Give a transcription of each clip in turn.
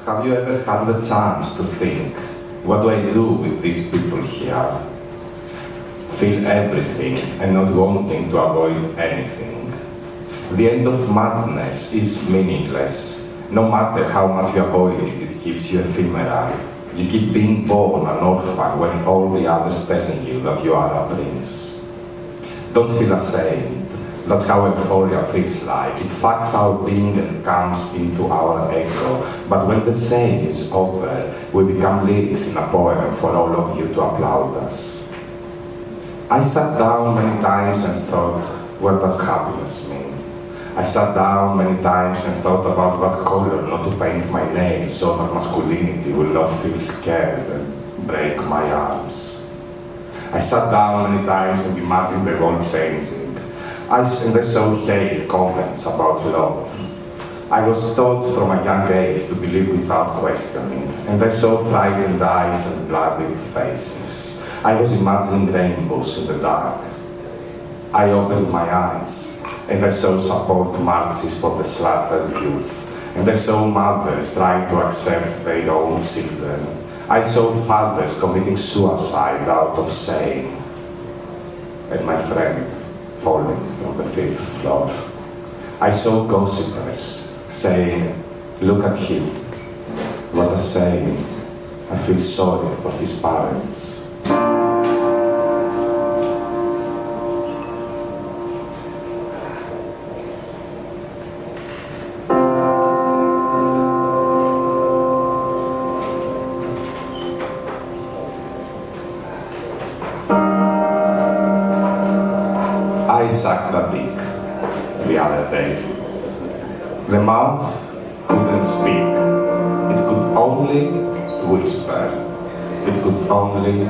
Have you ever had the chance to think, what do I do with these people here? Feel everything and not wanting to avoid anything. The end of madness is meaningless. No matter how much you avoid it, it keeps you ephemeral. You keep being born an orphan when all the others telling you that you are a prince. Don't feel ashamed. That's how euphoria feels like. It fucks our being and comes into our ego. But when the shame is over, we become lyrics in a poem for all of you to applaud us. I sat down many times and thought, what does happiness mean? I sat down many times and thought about what color not to paint my nails so that masculinity will not feel scared and break my arms. I sat down many times and imagined the world changing. And I saw hate comments about love. I was taught from a young age to believe without questioning, and I saw frightened eyes and bloodied faces. I was imagining rainbows in the dark. I opened my eyes, and I saw support marches for the slaughtered youth, and I saw mothers trying to accept their own children. I saw fathers committing suicide out of shame, and my friend falling from the 5th floor. I saw gossipers saying, look at him, what a shame, I feel sorry for his parents. I sucked a dick the other day. The mouth couldn't speak. It could only whisper. It could only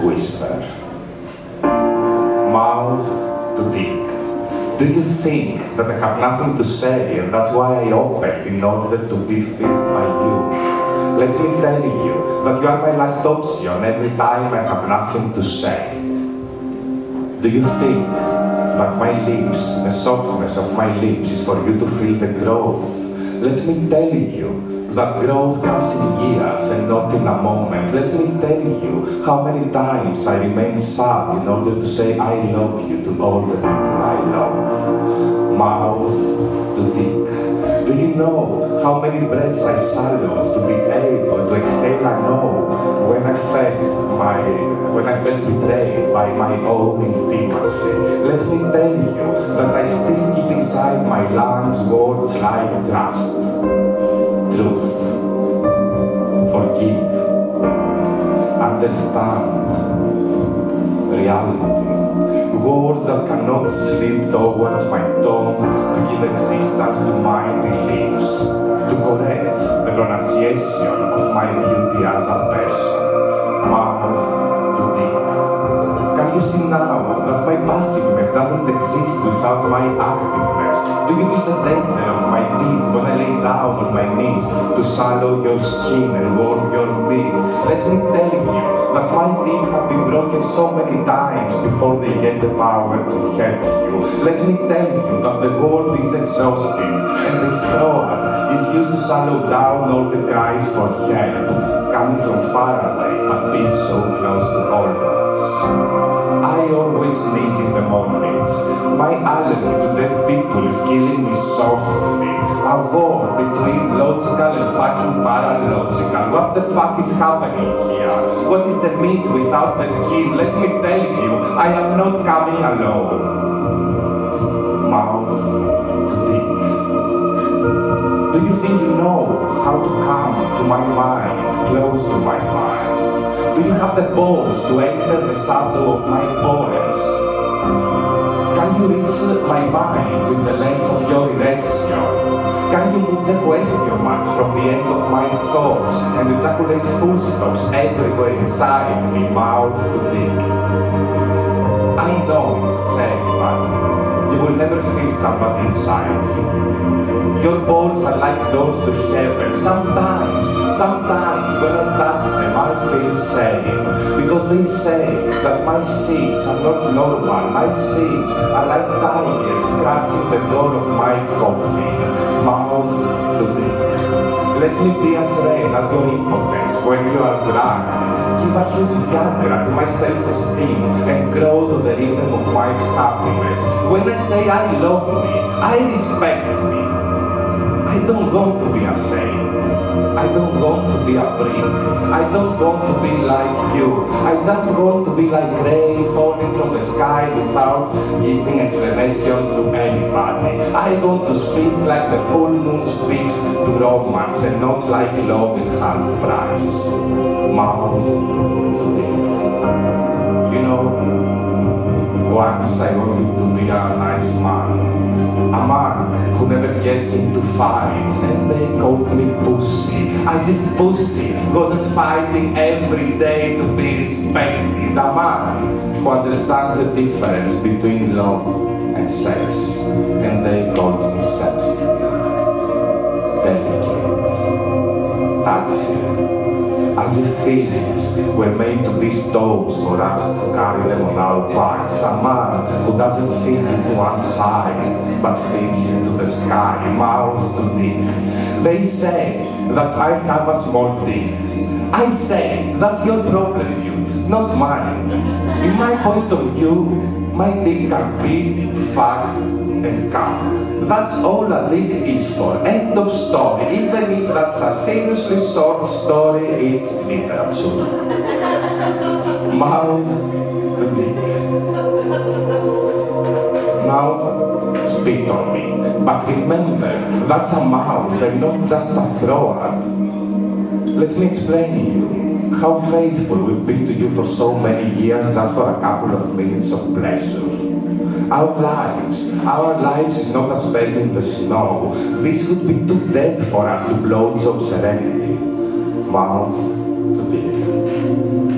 whisper. Mouth to dick. Do you think that I have nothing to say and that's why I opened in order to be filled by you? Let me tell you that you are my last option every time I have nothing to say. Do you think that my lips, the softness of my lips is for you to feel the growth? Let me tell you that growth comes in years and not in a moment. Let me tell you how many times I remained sad in order to say I love you to all the people I love. Mouth to dick. Do you know how many breaths I swallowed to be able to exhale a no when I felt betrayed by my own intimacy? Let me tell you that I still keep inside my lungs words like trust, truth, forgive, understand, reality. Words that cannot slip towards my tongue to give existence to my beliefs, to correct the pronunciation of my beauty as a person. Mouth to dick. Can you see now that my passiveness doesn't exist without my activeness? Do you feel the danger of my teeth when I lay down on my knees to swallow your skin and warm your meat? Let me tell you that my teeth have been broken so many times before they get the power to hurt you. Let me tell you that the world is exhausted and this throat is used to swallow down all the cries for help, coming from far away but being so close to all of us. I always sneeze in the mornings. My allergy to dead people is killing me softly. A war between logical and fucking paralogical. What the fuck is happening here? What is the meat without the skin? Let me tell you, I am not coming alone. Mouth to dick. Do you think you know how to come to my mind, close to my mind? Do you have the balls to enter the shadow of my poems? Can you reach my mind with the length of your erection? Can you move the question marks from the end of my thoughts and ejaculate full stops everywhere inside me, mouth to dick? I know it's a shame, but you will never feel somebody inside you. Your balls are like doors to heaven. Sometimes when I touch them, I feel shame. Because they say that my seeds are not normal. My seeds are like tigers scratching the door of my coffin. Mouth to dick. Let me be as red as your impotence when you are drunk. Give a huge Viagra to my self-esteem and grow to the rhythm of my happiness. When I say I love me, I respect me. I don't want to be a saint. I don't want to be a brick. I don't want to be like you. I just want to be like rain falling from the sky without giving explanations to anybody. I want to speak like the full moon speaks to romance and not like love in half price. Mouth to dick. You know, once I wanted to be a nice man. A man who never gets into fights, and they called me pussy, as if pussy wasn't fighting every day to be respected. A man who understands the difference between love and sex, and they called me sensitive, delicate, touchy, as if feelings were made to be stones for us to carry them on our backs. A man who doesn't fit into one side, but fits into the sky, mouth to dick. They say that I have a small dick. I say, that's your problem, dude, not mine. In my point of view, my dick can be, fuck, and come. That's all a dick is for. End of story. Even if that's a seriously short story, it's literature. Mouth to dick. Now, spit on me. But remember, that's a mouth and not just a throat. Let me explain to you how faithful we've been to you for so many years just for a couple of minutes of pleasure. Our lives is not a spell in the snow. This would be too dead for us to blowjob serenity. Mouth to dick.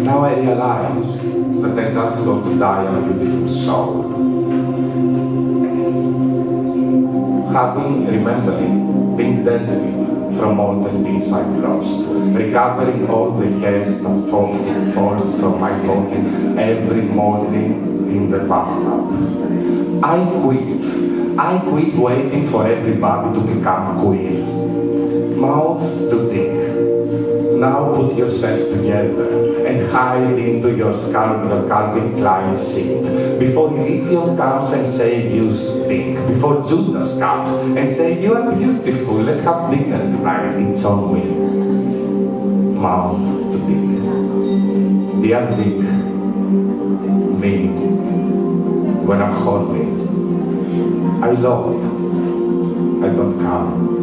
Now I realize that I just want to die a beautiful soul. Remembering, being dirty from all the things I've lost, recovering all the hairs that falls from my body every morning in the bathtub. I quit waiting for everybody to become queer. Mouth to dick. Now put yourself together and hide into your Calvin Klein seat before Religion comes and say you stink, before Judas comes and say you are beautiful, let's have dinner tonight, it's on me. Mouth to dick. Dear dick, me, when I'm horny, I love, I don't come.